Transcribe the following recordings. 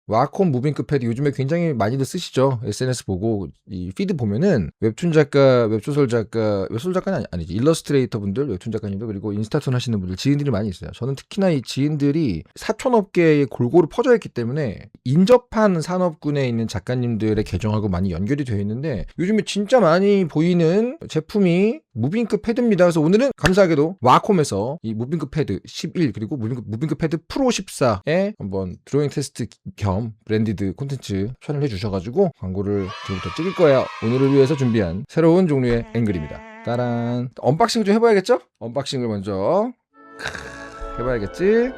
와콤 무빙크 패드 요즘에 굉장히 많이들 쓰시죠. SNS 보고 이 피드 보면은 웹툰 작가, 웹소설 작가는 아니지. 일러스트레이터 분들, 웹툰 작가님들 그리고 인스타툰 하시는 분들 지인들이 많이 있어요. 저는 특히나 이 지인들이 사촌업계에 골고루 퍼져 있기 때문에 인접한 산업군에 있는 작가님들의 계정하고 많이 연결이 되어 있는데 요즘에 진짜 많이 보이는 제품이 무빙크 패드입니다. 그래서 오늘은 감사하게도 와콤에서 이 무빙크 패드 11 그리고 무빙크 패드 프로 14에 한번 드로잉 테스트 겸 브랜디드 콘텐츠 촬영을 해주셔가지고 광고를 지금부터 찍을 거예요. 오늘을 위해서 준비한 새로운 종류의 앵글입니다. 따란. 언박싱 좀 해봐야겠죠? 언박싱을 먼저 해봐야겠지?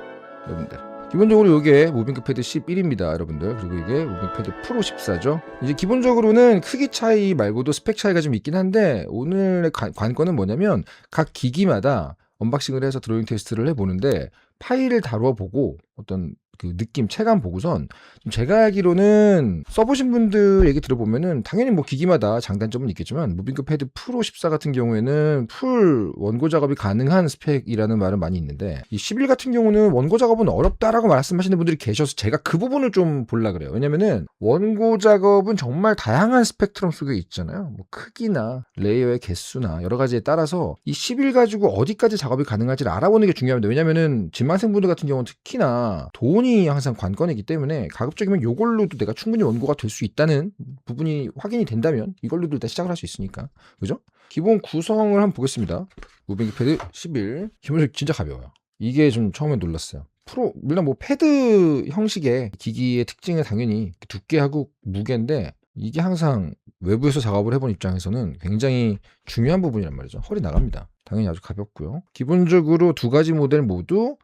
여러분들. 기본적으로 이게 무빙크 패드 11입니다, 여러분들. 그리고 이게 무빙크 패드 프로 14죠. 이제 기본적으로는 크기 차이 말고도 스펙 차이가 좀 있긴 한데 오늘의 관건은 뭐냐면 각 기기마다 언박싱을 해서 드로잉 테스트를 해보는데 파일을 다루어 보고 어떤 그 느낌, 체감 보고선 제가 알기로는 써보신 분들 얘기 들어보면은 당연히 뭐 기기마다 장단점은 있겠지만 무빙크 패드 프로 14 같은 경우에는 풀 원고 작업이 가능한 스펙이라는 말은 많이 있는데 이 11 같은 경우는 원고 작업은 어렵다라고 말씀하시는 분들이 계셔서 제가 그 부분을 좀 보려 그래요. 왜냐면은 원고 작업은 정말 다양한 스펙트럼 속에 있잖아요. 뭐 크기나 레이어의 개수나 여러 가지에 따라서 이 11 가지고 어디까지 작업이 가능할지를 알아보는 게 중요합니다. 왜냐면은 진망생분들 같은 경우는 특히나 돈이 항상 관건이기 때문에 가급적이면 이걸로도 내가 충분히 원고가 될 수 있다는 부분이 확인이 된다면 이걸로도 일단 시작을 할 수 있으니까 그죠? 기본 구성을 한번 보겠습니다. 무빙크 패드 11 기본적으로 진짜 가벼워요. 이게 좀 처음에 놀랐어요. 물론 뭐 패드 형식의 기기의 특징은 당연히 두께하고 무게인데 이게 항상 외부에서 작업을 해본 입장에서는 굉장히 중요한 부분이란 말이죠. 허리 나갑니다. 당연히 아주 가볍고요. 기본적으로 두 가지 모델 모두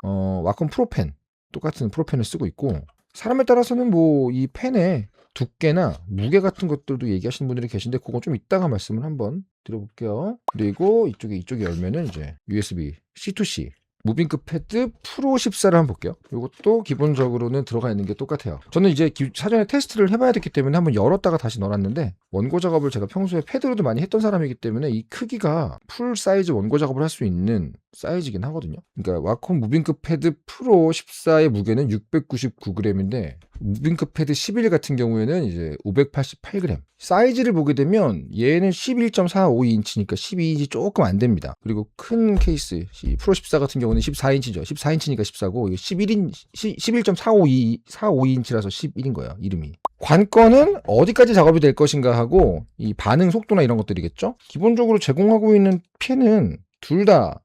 와콤 프로펜 똑같은 프로펜을 쓰고 있고 사람에 따라서는 뭐 이 펜의 두께나 무게 같은 것들도 얘기하시는 분들이 계신데 그건 좀 이따가 말씀을 한번 드려볼게요. 그리고 이쪽에 열면은 이제 USB C2C 무빙크 패드 프로 14를 한번 볼게요. 이것도 기본적으로는 들어가 있는 게 똑같아요. 저는 이제 사전에 테스트를 해봐야 됐기 때문에 한번 열었다가 다시 넣어놨는데 원고 작업을 제가 평소에 패드로도 많이 했던 사람이기 때문에 이 크기가 풀 사이즈 원고 작업을 할 수 있는 사이즈긴 하거든요. 그러니까 와콤 무빙크 패드 프로 14의 무게는 699g인데 무빙크 패드 11 같은 경우에는 이제 588g. 사이즈를 보게 되면 얘는 11.452인치니까 12인치 조금 안 됩니다. 그리고 큰 케이스 프로 14 같은 경우는 14인치죠. 14인치니까 14고 11.452인치라서 11인 거예요. 이름이. 관건은 어디까지 작업이 될 것인가 하고 이 반응 속도나 이런 것들이겠죠. 기본적으로 제공하고 있는 펜은 둘 다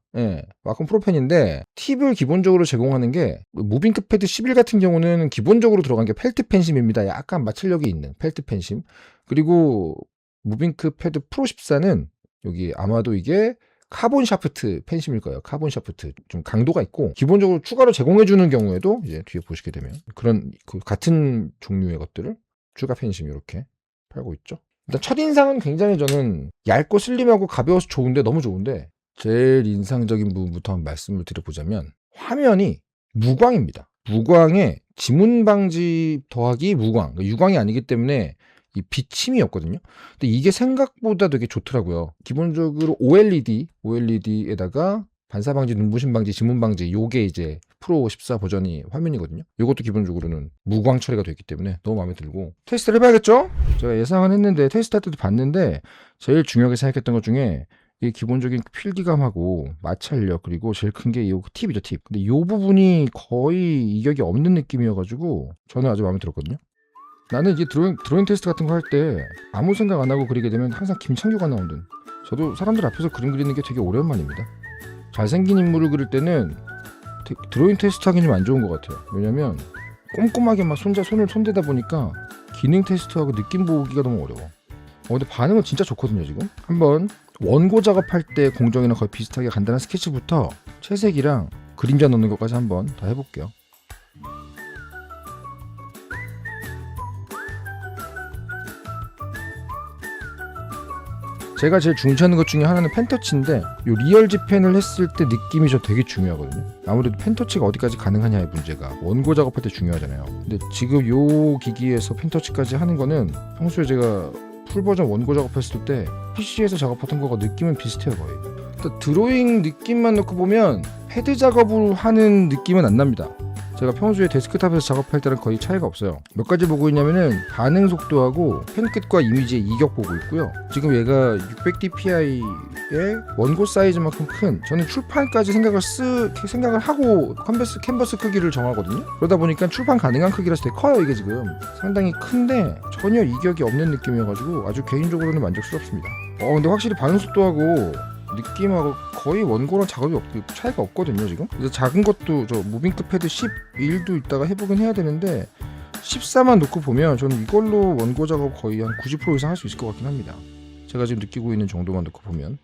와콤 프로펜인데 팁을 기본적으로 제공하는 게 무빙크 패드 11 같은 경우는 기본적으로 들어간 게 펠트 펜심입니다. 약간 마찰력이 있는 펠트 펜심. 그리고 무빙크 패드 프로 14는 여기 아마도 이게 카본 샤프트 펜심일 거예요. 카본 샤프트 좀 강도가 있고 기본적으로 추가로 제공해 주는 경우에도 이제 뒤에 보시게 되면 그런 같은 종류의 것들을 추가 펜심 이렇게 팔고 있죠. 일단 첫인상은 굉장히 저는 얇고 슬림하고 가벼워서 좋은데 너무 좋은데 제일 인상적인 부분부터 한번 말씀을 드려보자면 화면이 무광입니다. 무광에 지문 방지 더하기 무광, 유광이 아니기 때문에 이 비침이 없거든요. 근데 이게 생각보다 되게 좋더라고요. 기본적으로 OLED에다가 반사 방지, 눈부심 방지, 지문 방지 요게 이제 프로 14 버전이 화면이거든요. 이것도 기본적으로는 무광 처리가 되기 때문에 너무 마음에 들고 테스트를 해봐야겠죠? 제가 예상은 했는데 테스트 할 때도 봤는데 제일 중요하게 생각했던 것 중에 이 기본적인 필기감하고 마찰력 그리고 제일 큰 게 이 팁이죠, 팁. 근데 이 부분이 거의 이격이 없는 느낌이어가지고 저는 아주 마음에 들었거든요. 나는 이제 드로잉 테스트 같은 거 할 때 아무 생각 안 하고 그리게 되면 항상 김창규가 나오는. 저도 사람들 앞에서 그림 그리는 게 되게 오랜만입니다. 잘생긴 인물을 그릴 때는 드로잉 테스트 하기는 좀 안 좋은 것 같아요. 왜냐면 꼼꼼하게 막 손을 손대다 보니까 기능 테스트하고 느낌 보기가 너무 어려워. 근데 반응은 진짜 좋거든요. 지금 한번 원고 작업할 때 공정이랑 거의 비슷하게 간단한 스케치부터 채색이랑 그림자 넣는 것까지 한번 다 해볼게요. 제가 제일 중시하는 것 중에 하나는 펜터치인데 요 리얼지 펜을 했을 때 느낌이 저 되게 중요하거든요. 아무래도 펜터치가 어디까지 가능하냐의 문제가 원고 작업할 때 중요하잖아요. 근데 지금 요 기기에서 펜터치까지 하는 거는 평소에 제가 풀버전 원고 작업했을 때 PC에서 작업하던 거가 느낌은 비슷해요. 거의 드로잉 느낌만 놓고 보면 패드 작업을 하는 느낌은 안 납니다. 제가 평소에 데스크탑에서 작업할 때랑 거의 차이가 없어요. 몇 가지 보고 있냐면은 반응 속도하고 펜 끝과 이미지의 이격 보고 있고요. 지금 얘가 600dpi의 원고 사이즈만큼 큰, 저는 출판까지 생각을 하고 캔버스 크기를 정하거든요. 그러다 보니까 출판 가능한 크기라서 되게 커요. 이게 지금 상당히 큰데 전혀 이격이 없는 느낌이어가지고 아주 개인적으로는 만족스럽습니다. 근데 확실히 반응 속도하고 느낌하고 거의 원고랑 작업이 차이가 없거든요. 지금 그래서 작은 것도 저 무빙크 패드 11도 이따가 해보긴 해야 되는데 14만 놓고 보면 저는 이걸로 원고 작업 거의 한 90% 이상 할 수 있을 것 같긴 합니다. 제가 지금 느끼고 있는 정도만 놓고 보면.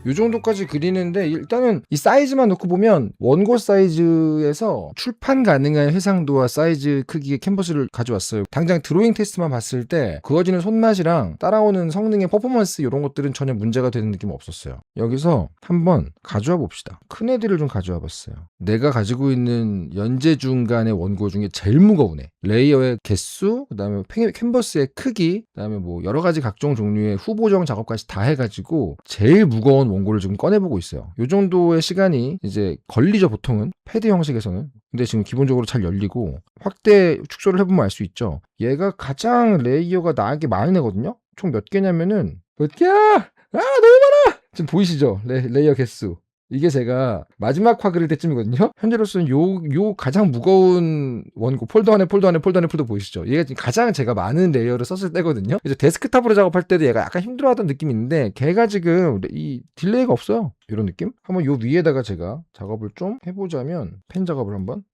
이 정도까지 그리는데 일단은 이 사이즈만 놓고 보면 원고 사이즈에서 출판 가능한 해상도와 사이즈 크기의 캔버스를 가져왔어요. 당장 드로잉 테스트만 봤을 때 그어지는 손맛이랑 따라오는 성능의 퍼포먼스 이런 것들은 전혀 문제가 되는 느낌 없었어요. 여기서 한번 가져와 봅시다. 큰 애들을 좀 가져와 봤어요. 내가 가지고 있는 연재 중간의 원고 중에 제일 무거운 애. 레이어의 개수, 그다음에 캔버스의 크기, 그다음에 뭐 여러 가지 각종 종류의 후보정 작업까지 다 해가지고 제일 무거운 원고를 지금 꺼내보고 있어요. 이 정도의 시간이 이제 걸리죠, 보통은. 패드 형식에서는. 근데 지금 기본적으로 잘 열리고 확대 축소를 해보면 알 수 있죠. 얘가 가장 레이어가 나에게 많은 애거든요. 총 몇 개냐면은 몇 개야? 너무 많아! 지금 보이시죠? 레이어 개수. 이게 제가 마지막 화 그릴 때쯤이거든요. 현재로서는 요 가장 무거운 원고 폴더 안에 폴더 보이시죠? 얘가 지금 가장 제가 많은 레이어를 썼을 때거든요. 그래서 데스크탑으로 작업할 때도 얘가 약간 힘들어하던 느낌이 있는데 걔가 지금 이 딜레이가 없어요. 이런 느낌? 한번 요 위에다가 제가 작업을 좀 해보자면 펜 작업을 한번.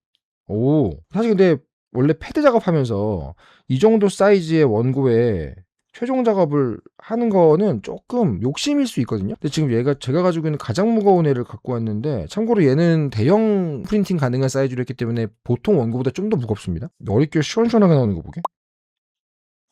사실 근데 원래 패드 작업하면서 이 정도 사이즈의 원고에 최종 작업을 하는 거는 조금 욕심일 수 있거든요. 근데 지금 제가 가지고 있는 가장 무거운 애를 갖고 왔는데, 참고로 얘는 대형 프린팅 가능한 사이즈로 했기 때문에 보통 원고보다 좀 더 무겁습니다. 어렵게 시원시원하게 나오는 거 보게.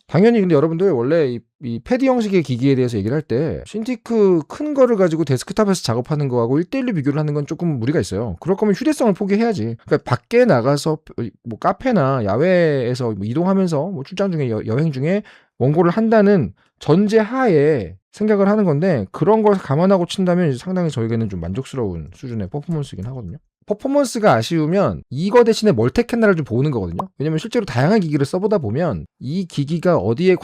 당연히 근데 여러분들 원래 이 패드 형식의 기기에 대해서 얘기를 할 때 신티크 큰 거를 가지고 데스크탑에서 작업하는 거하고 1대1로 비교를 하는 건 조금 무리가 있어요. 그럴 거면 휴대성을 포기해야지. 그러니까 밖에 나가서 뭐 카페나 야외에서 뭐 이동하면서 뭐 출장 중에 여행 중에 원고를 한다는 전제하에 생각을 하는 건데, 그런 걸 감안하고 친다면 상당히 저에게는 좀 만족스러운 수준의 퍼포먼스이긴 하거든요. 퍼포먼스가 아쉬우면 이거 대신에 멀티캐나를 좀 보는 거거든요. 왜냐면 실제로 다양한 기기를 써보다 보면 이 기기가 어디에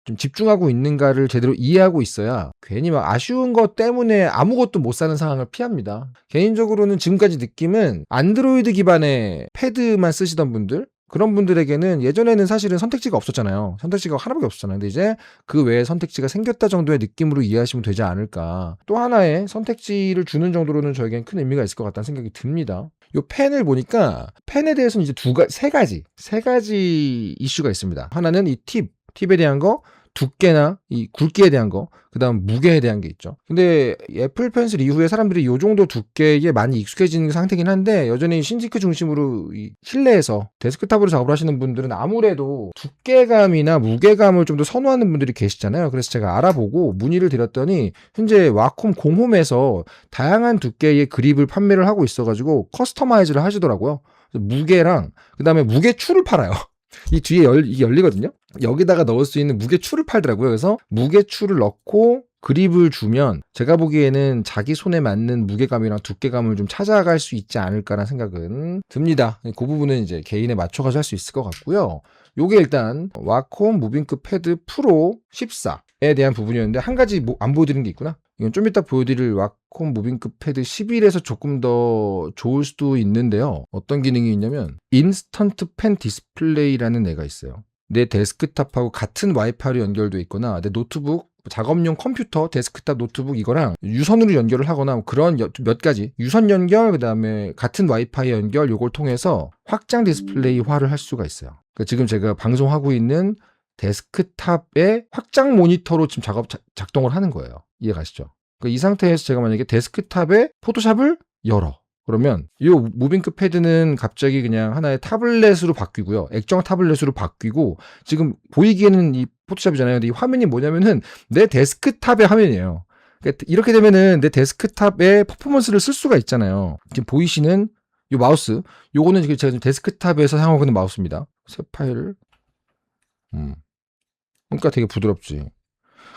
좀 집중하고 있는가를 제대로 이해하고 있어야 괜히 막 아쉬운 것 때문에 아무것도 못 사는 상황을 피합니다. 개인적으로는 지금까지 느낌은 안드로이드 기반의 패드만 쓰시던 분들, 그런 분들에게는 예전에는 사실은 선택지가 없었잖아요. 선택지가 하나밖에 없었잖아요. 근데 이제 그 외에 선택지가 생겼다 정도의 느낌으로 이해하시면 되지 않을까. 또 하나의 선택지를 주는 정도로는 저에겐 큰 의미가 있을 것 같다는 생각이 듭니다. 이 펜을 보니까 펜에 대해서는 이제 세 가지 이슈가 있습니다. 하나는 이 팁에 대한 거, 두께나 이 굵기에 대한 거, 그 다음 무게에 대한 게 있죠. 근데 애플 펜슬 이후에 사람들이 이 정도 두께에 많이 익숙해지는 상태긴 한데, 여전히 신티크 중심으로 이 실내에서 데스크탑으로 작업을 하시는 분들은 아무래도 두께감이나 무게감을 좀 더 선호하는 분들이 계시잖아요. 그래서 제가 알아보고 문의를 드렸더니 현재 와콤 공홈에서 다양한 두께의 그립을 판매를 하고 있어가지고 커스터마이즈를 하시더라고요. 무게랑 그 다음에 무게추를 팔아요. 이 뒤에 이게 열리거든요. 여기다가 넣을 수 있는 무게추를 팔더라고요. 그래서 무게추를 넣고 그립을 주면 제가 보기에는 자기 손에 맞는 무게감이랑 두께감을 좀 찾아갈 수 있지 않을까라는 생각은 듭니다. 그 부분은 이제 개인에 맞춰가지고 할 수 있을 것 같고요. 요게 일단 와콤 무빙크 패드 프로 14에 대한 부분이었는데, 한 가지 안 보여드린 게 있구나. 이건 좀 이따 보여드릴 와콤 무빙크 패드 11에서 조금 더 좋을 수도 있는데요. 어떤 기능이 있냐면 인스턴트 펜 디스플레이라는 애가 있어요. 내 데스크탑하고 같은 와이파이로 연결돼 있거나 내 노트북, 작업용 컴퓨터, 데스크탑 노트북 이거랑 유선으로 연결을 하거나 그런 몇 가지 유선 연결, 그 다음에 같은 와이파이 연결, 요걸 통해서 확장 디스플레이화를 할 수가 있어요. 그러니까 지금 제가 방송하고 있는 데스크탑의 확장 모니터로 지금 작동을 하는 거예요. 이해가시죠? 그러니까 이 상태에서 제가 만약에 데스크탑에 포토샵을 열어. 그러면 이 무빙크 패드는 갑자기 그냥 하나의 타블렛으로 바뀌고요. 액정 타블렛으로 바뀌고, 지금 보이기에는 이 포토샵이잖아요. 근데 이 화면이 뭐냐면은 내 데스크탑의 화면이에요. 그러니까 이렇게 되면은 내 데스크탑의 퍼포먼스를 쓸 수가 있잖아요. 지금 보이시는 이 마우스, 요거는 지금 제가 데스크탑에서 사용하고 있는 마우스입니다. 새 파일을. 그러니까 되게 부드럽지.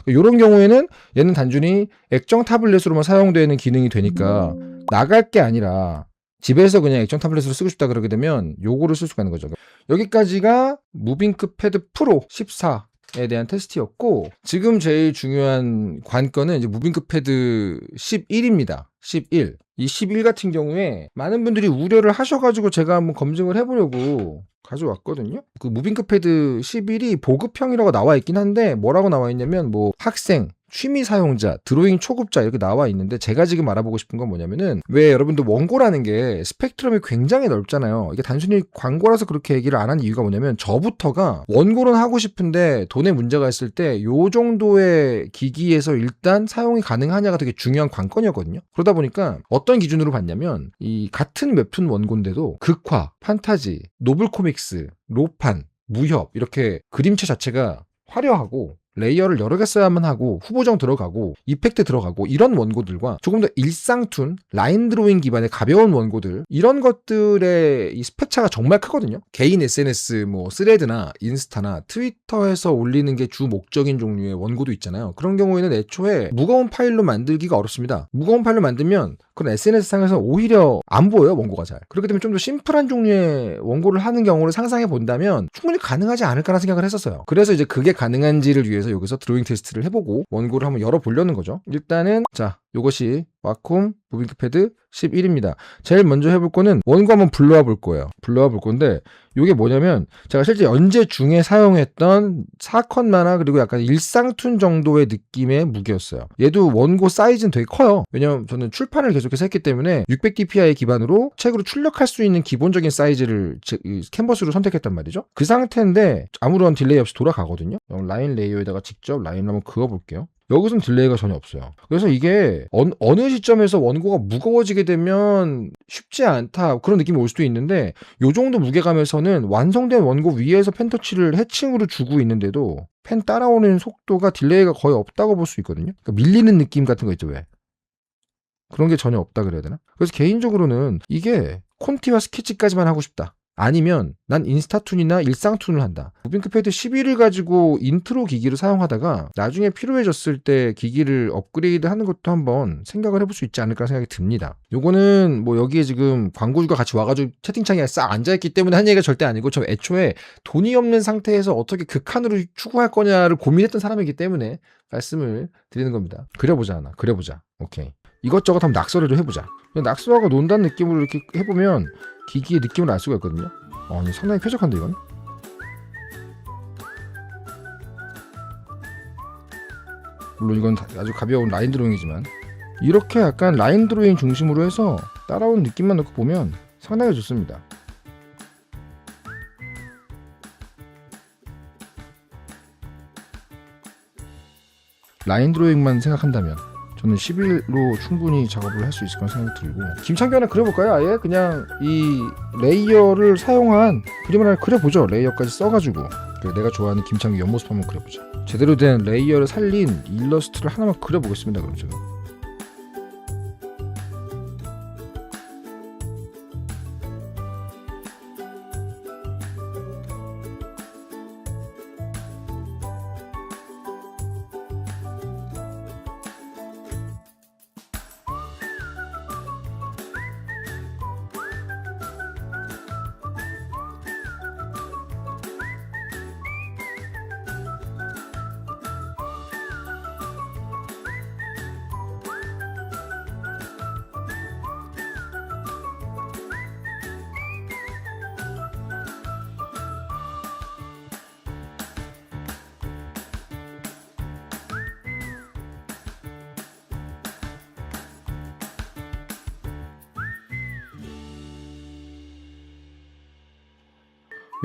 요런 경우에는 얘는 단순히 액정 타블렛으로만 사용되는 기능이 되니까 나갈 게 아니라 집에서 그냥 액정 타블렛으로 쓰고 싶다 그러게 되면 요거를 쓸 수가 있는 거죠. 여기까지가 무빙크 패드 프로 14에 대한 테스트였고, 지금 제일 중요한 관건은 이제 무빙크 패드 11입니다. 11. 이 11 같은 경우에 많은 분들이 우려를 하셔가지고 제가 한번 검증을 해보려고 가져왔거든요. 그 무빙크 패드 11이 보급형이라고 나와 있긴 한데, 뭐라고 나와 있냐면 뭐 학생, 취미 사용자, 드로잉 초급자 이렇게 나와 있는데, 제가 지금 알아보고 싶은 건 뭐냐면은, 왜 여러분들 원고라는 게 스펙트럼이 굉장히 넓잖아요. 이게 단순히 광고라서 그렇게 얘기를 안 한 이유가 뭐냐면, 저부터가 원고는 하고 싶은데 돈에 문제가 있을 때 요 정도의 기기에서 일단 사용이 가능하냐가 되게 중요한 관건이었거든요. 그러다 보니까 어떤 기준으로 봤냐면, 이 같은 웹툰 원고인데도 극화, 판타지, 노블 코믹스, 로판, 무협 이렇게 그림체 자체가 화려하고 레이어를 여러 개 써야만 하고 후보정 들어가고 이펙트 들어가고 이런 원고들과 조금 더 일상툰, 라인 드로잉 기반의 가벼운 원고들, 이런 것들의 이 스펙 차가 정말 크거든요. 개인 SNS 뭐 스레드나 인스타나 트위터에서 올리는 게 주 목적인 종류의 원고도 있잖아요. 그런 경우에는 애초에 무거운 파일로 만들기가 어렵습니다. 무거운 파일로 만들면 그런 SNS 상에서 오히려 안 보여요, 원고가 잘. 그렇기 때문에 좀 더 심플한 종류의 원고를 하는 경우를 상상해 본다면 충분히 가능하지 않을까라는 생각을 했었어요. 그래서 이제 그게 가능한지를 위해서 여기서 드로잉 테스트를 해보고 원고를 한번 열어보려는 거죠. 일단은 자, 요것이 와콤 무빙크 패드 11입니다. 제일 먼저 해볼 거는 원고 한번 불러와 볼 거예요. 불러와 볼 건데, 요게 뭐냐면 제가 실제 연재 중에 사용했던 사건 만화 그리고 약간 일상툰 정도의 느낌의 무게였어요. 얘도 원고 사이즈는 되게 커요. 왜냐면 저는 출판을 계속해서 했기 때문에 600dpi 기반으로 책으로 출력할 수 있는 기본적인 사이즈를 캔버스로 선택했단 말이죠. 그 상태인데 아무런 딜레이 없이 돌아가거든요. 라인 레이어에다가 직접 라인을 한번 그어볼게요. 여기서는 딜레이가 전혀 없어요. 그래서 이게 어느 시점에서 원고가 무거워지게 되면 쉽지 않다 그런 느낌이 올 수도 있는데, 요 정도 무게감에서는 완성된 원고 위에서 펜터치를 해칭으로 주고 있는데도 펜 따라오는 속도가 딜레이가 거의 없다고 볼 수 있거든요. 그러니까 밀리는 느낌 같은 거 있죠, 왜? 그런 게 전혀 없다 그래야 되나? 그래서 개인적으로는 이게 콘티와 스케치까지만 하고 싶다, 아니면 난 인스타툰이나 일상툰을 한다, 무빙크 패드 11을 가지고 인트로 기기를 사용하다가 나중에 필요해졌을 때 기기를 업그레이드 하는 것도 한번 생각을 해볼 수 있지 않을까 생각이 듭니다. 요거는 뭐 여기에 지금 광고주가 같이 와가지고 채팅창에 싹 앉아있기 때문에 한 얘기가 절대 아니고, 저 애초에 돈이 없는 상태에서 어떻게 극한으로 추구할 거냐를 고민했던 사람이기 때문에 말씀을 드리는 겁니다. 그려보자 하나, 그려보자. 오케이. 이것저것 한번 낙서를 좀 해보자. 낙서하고 논다는 느낌으로 이렇게 해보면 기기의 느낌을 알 수가 있거든요. 상당히 쾌적한데 이건. 물론 이건 아주 가벼운 라인 드로잉이지만, 이렇게 약간 라인 드로잉 중심으로 해서 따라오는 느낌만 넣고 보면 상당히 좋습니다. 라인 드로잉만 생각한다면 저는 11로 충분히 작업을 할 수 있을 거라는 생각이 들고, 김창규 하나 그려볼까요? 아예 그냥 이 레이어를 사용한 그림을 하나 그려보죠. 레이어까지 써가지고 내가 좋아하는 김창규 옆모습 한번 그려보자. 제대로 된 레이어를 살린 일러스트를 하나만 그려보겠습니다. 그럼 제가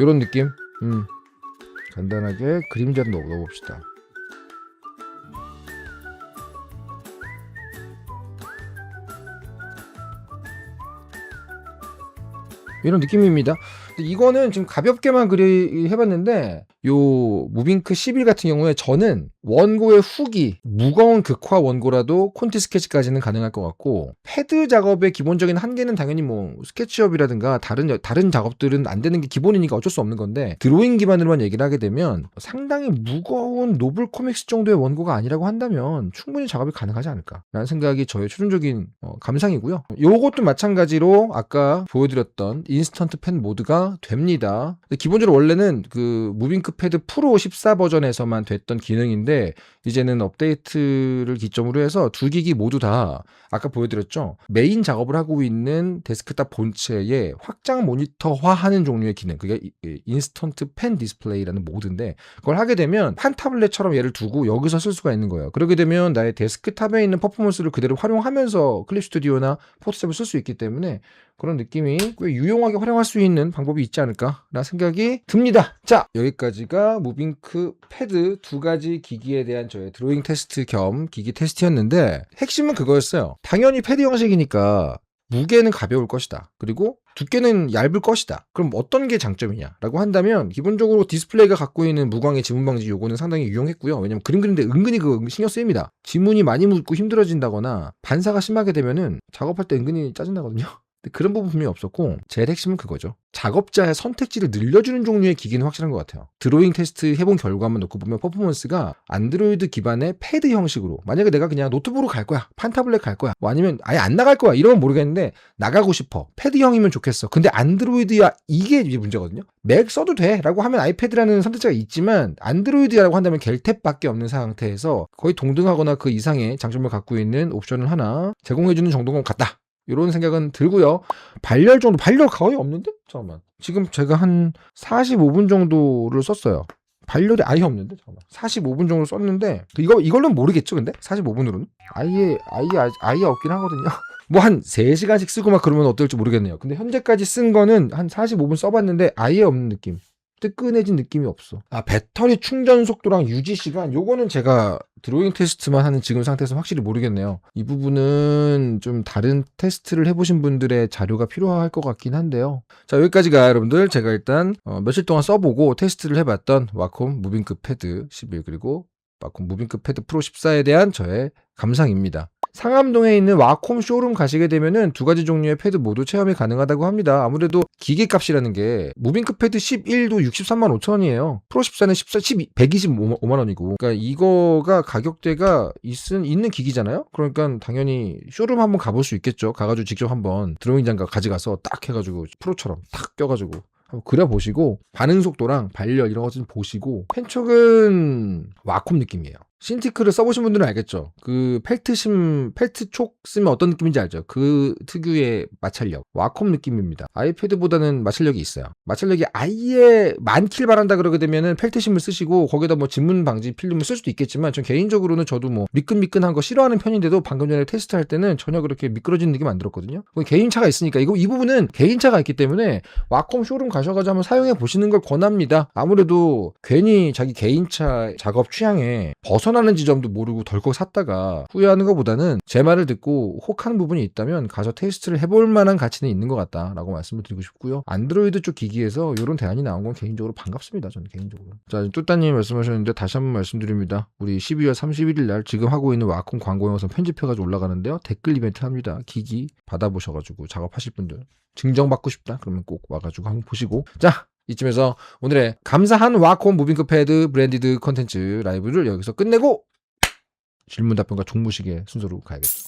요런 느낌? 간단하게 그림자를 넣어봅시다. 이런 느낌입니다. 근데 이거는 지금 가볍게만 해봤는데 요 무빙크 11 같은 경우에 저는 원고의 후기 무거운 극화 원고라도 콘티 스케치까지는 가능할 것 같고 패드 작업의 기본적인 한계는 당연히 뭐 스케치업이라든가 다른 작업들은 안 되는 게 기본이니까 어쩔 수 없는 건데 드로잉 기반으로만 얘기를 하게 되면 상당히 무거운 노블 코믹스 정도의 원고가 아니라고 한다면 충분히 작업이 가능하지 않을까라는 생각이 저의 최종적인 감상이고요. 요것도 마찬가지로 아까 보여드렸던 인스턴트 펜 모드가 됩니다. 기본적으로 원래는 그 무빙크 패드 프로 14 버전에서만 됐던 기능인데 이제는 업데이트를 기점으로 해서 두 기기 모두 다 아까 보여드렸죠. 메인 작업을 하고 있는 데스크탑 본체에 확장 모니터화하는 종류의 기능, 그게 인스턴트 펜 디스플레이라는 모드인데 그걸 하게 되면 판 타블렛처럼 얘를 두고 여기서 쓸 수가 있는 거예요. 그렇게 되면 나의 데스크탑에 있는 퍼포먼스를 그대로 활용하면서 클립 스튜디오나 포토샵을 쓸 수 있기 때문에 그런 느낌이 꽤 유용하게 활용할 수 있는 방법이 있지 않을까라는 생각이 듭니다. 자, 여기까지가 무빙크 패드 두 가지 기기에 대한 저의 드로잉 테스트 겸 기기 테스트였는데 핵심은 그거였어요. 당연히 패드 형식이니까 무게는 가벼울 것이다. 그리고 두께는 얇을 것이다. 그럼 어떤 게 장점이냐라고 한다면 기본적으로 디스플레이가 갖고 있는 무광의 지문 방지 요거는 상당히 유용했고요. 왜냐면 그림 그리는데 은근히 그거 신경 쓰입니다. 지문이 많이 묻고 힘들어진다거나 반사가 심하게 되면은 작업할 때 은근히 짜증나거든요. 그런 부분 분명히 없었고 제일 핵심은 그거죠. 작업자의 선택지를 늘려주는 종류의 기기는 확실한 것 같아요. 드로잉 테스트 해본 결과만 놓고 보면 퍼포먼스가 안드로이드 기반의 패드 형식으로, 만약에 내가 그냥 노트북으로 갈 거야, 판타블렛 갈 거야, 뭐 아니면 아예 안 나갈 거야 이러면 모르겠는데 나가고 싶어, 패드형이면 좋겠어. 근데 안드로이드야, 이게 이제 문제거든요. 맥 써도 돼 라고 하면 아이패드라는 선택지가 있지만 안드로이드라고 한다면 겔탭밖에 없는 상태에서 거의 동등하거나 그 이상의 장점을 갖고 있는 옵션을 하나 제공해주는 정도가 같다, 이런 생각은 들고요. 발열 거의 없는데? 잠깐만. 지금 제가 한 45분 정도를 썼어요. 발열이 아예 없는데? 잠깐만. 45분 정도 썼는데, 이걸로는 모르겠죠, 근데? 45분으로는? 아예 없긴 하거든요. 뭐 한 3시간씩 쓰고 막 그러면 어떨지 모르겠네요. 근데 현재까지 쓴 거는 한 45분 써봤는데 아예 없는 느낌. 뜨끈해진 느낌이 없어. 배터리 충전 속도랑 유지 시간, 요거는 제가 드로잉 테스트만 하는 지금 상태에서 확실히 모르겠네요. 이 부분은 좀 다른 테스트를 해보신 분들의 자료가 필요할 것 같긴 한데요. 자, 여기까지가 여러분들 제가 일단 며칠 동안 써보고 테스트를 해봤던 와콤 무빙크 패드 11 그리고 와콤 무빙크 패드 프로 14에 대한 저의 감상입니다. 상암동에 있는 와콤 쇼룸 가시게 되면은 두 가지 종류의 패드 모두 체험이 가능하다고 합니다. 아무래도 기계값이라는 게 무빙크 패드 11도 63만 5천 원이에요. 프로 14는 125만 원이고. 그러니까 이거가 가격대가 있는 기기잖아요. 그러니까 당연히 쇼룸 한번 가볼 수 있겠죠. 가가지고 직접 한번 드로잉 장갑 가져가서 딱 해가지고 프로처럼 딱 껴가지고 한번 그려보시고 반응 속도랑 발열 이런 거 좀 보시고, 펜촉은 와콤 느낌이에요. 신티크를 써보신 분들은 알겠죠. 그 펠트촉 쓰면 어떤 느낌인지 알죠. 그 특유의 마찰력, 와콤 느낌입니다. 아이패드보다는 마찰력이 있어요. 마찰력이 아예 많길 바란다 그러게 되면은 펠트심을 쓰시고 거기다 뭐 진문 방지 필름을 쓸 수도 있겠지만, 전 개인적으로는 저도 뭐 미끈미끈한 거 싫어하는 편인데도 방금 전에 테스트할 때는 전혀 그렇게 미끄러지는 느낌 안 들었거든요. 개인차가 있으니까 이 부분은 개인차가 있기 때문에 와콤 쇼룸 가셔가지고 한번 사용해 보시는 걸 권합니다. 아무래도 괜히 자기 개인차 작업 취향에 벗어나는 지점도 모르고 덜컥 샀다가 후회하는 것보다는 제 말을 듣고 혹하는 부분이 있다면 가서 테스트를 해볼 만한 가치는 있는 것 같다라고 말씀을 드리고 싶고요. 안드로이드 쪽 기기에서 이런 대안이 나온 건 개인적으로 반갑습니다. 저는 개인적으로. 자, 뚜따님 말씀하셨는데 다시 한번 말씀드립니다. 우리 12월 31일 날 지금 하고 있는 와콤 광고 영상 편집해가지고 올라가는데요. 댓글 이벤트 합니다. 기기 받아보셔가지고 작업하실 분들 증정받고 싶다 그러면 꼭 와가지고 한번 보시고. 자, 이쯤에서 오늘의 감사한 와콤 무빙크 패드 브랜디드 컨텐츠 라이브를 여기서 끝내고 질문 답변과 종무식의 순서로 가야겠죠.